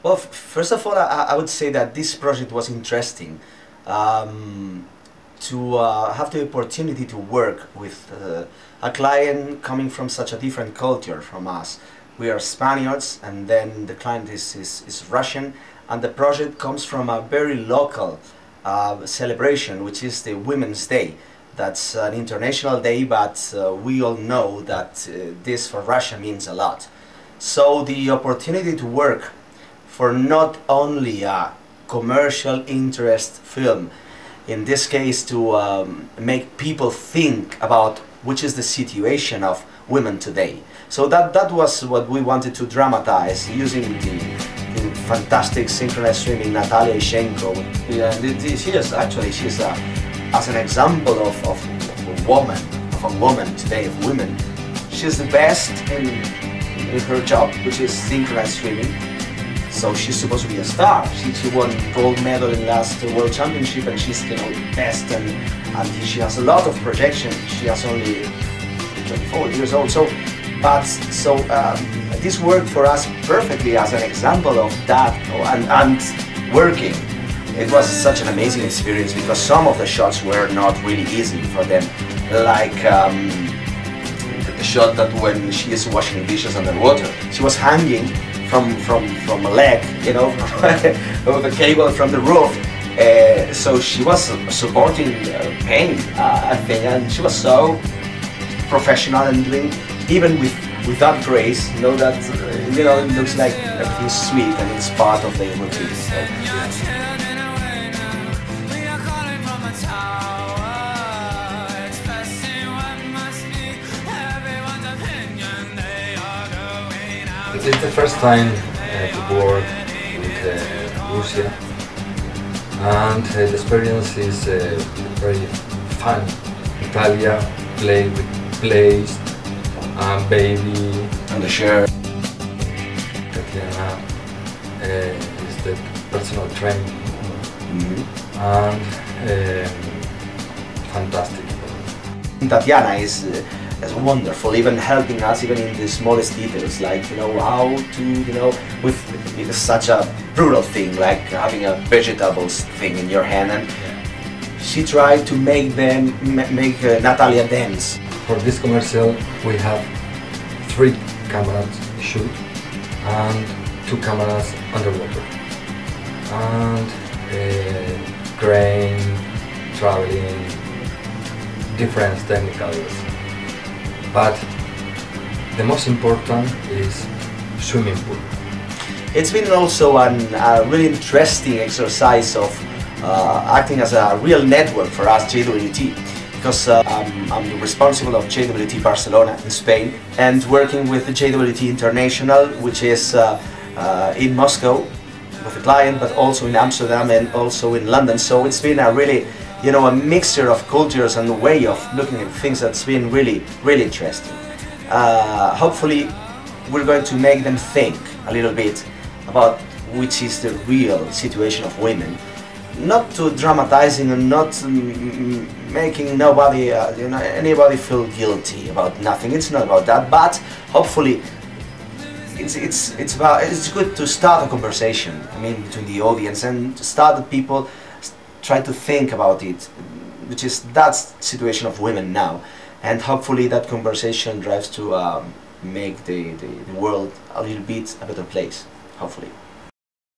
Well, first of all, I would say that this project was interesting. To have the opportunity to work with a client coming from such a different culture from us. We are Spaniards, and then the client is Russian, and the project comes from a very local celebration, which is the Women's Day. That's an international day, but we all know that this for Russia means a lot. So the opportunity to work for not only a commercial interest film, in this case to make people think about which is the situation of women today. So that was what we wanted to dramatize using the fantastic synchronized swimming Natalia Ishenko. She's as an example of a woman today, of women. She's the best in her job, which is synchronized swimming. So she's supposed to be a star. She won gold medal in last World Championship, and she's best, and she has a lot of projection. She has only 24 years old. This worked for us perfectly as an example of that and working. It was such an amazing experience because some of the shots were not really easy for them, like the shot that when she is washing dishes underwater, she was hanging from a leg, with a cable from the roof. So she was supporting pain, I think, and she was so professional and doing, even without grace, it looks like everything's sweet and it's part of the routine. So. It's the first time to work with Russia, and the experience is very fun. Italia play with plays and baby and the shirt. Tatiana is the personal trainer, and fantastic. Tatiana is wonderful, even helping us even in the smallest details, like how to with such a brutal thing like having a vegetables thing in your hand, and she tried to make Natalia dance. For this commercial we have 3 cameras shoot and 2 cameras underwater, and crane, traveling, different technicals. But the most important is swimming pool. It's been also a really interesting exercise of acting as a real network for us, JWT, because I'm responsible of JWT Barcelona in Spain, and working with the JWT International, which is in Moscow with a client, but also in Amsterdam and also in London. So it's been a really a mixture of cultures and a way of looking at things that's been really, really interesting. Hopefully we're going to make them think a little bit about which is the real situation of women. Not to dramatizing and not making nobody, anybody feel guilty about nothing. It's not about that, but hopefully it's good to start a conversation, between the audience, and start the people try to think about it, which is that situation of women now, and hopefully that conversation drives to make the world a little bit a better place, hopefully.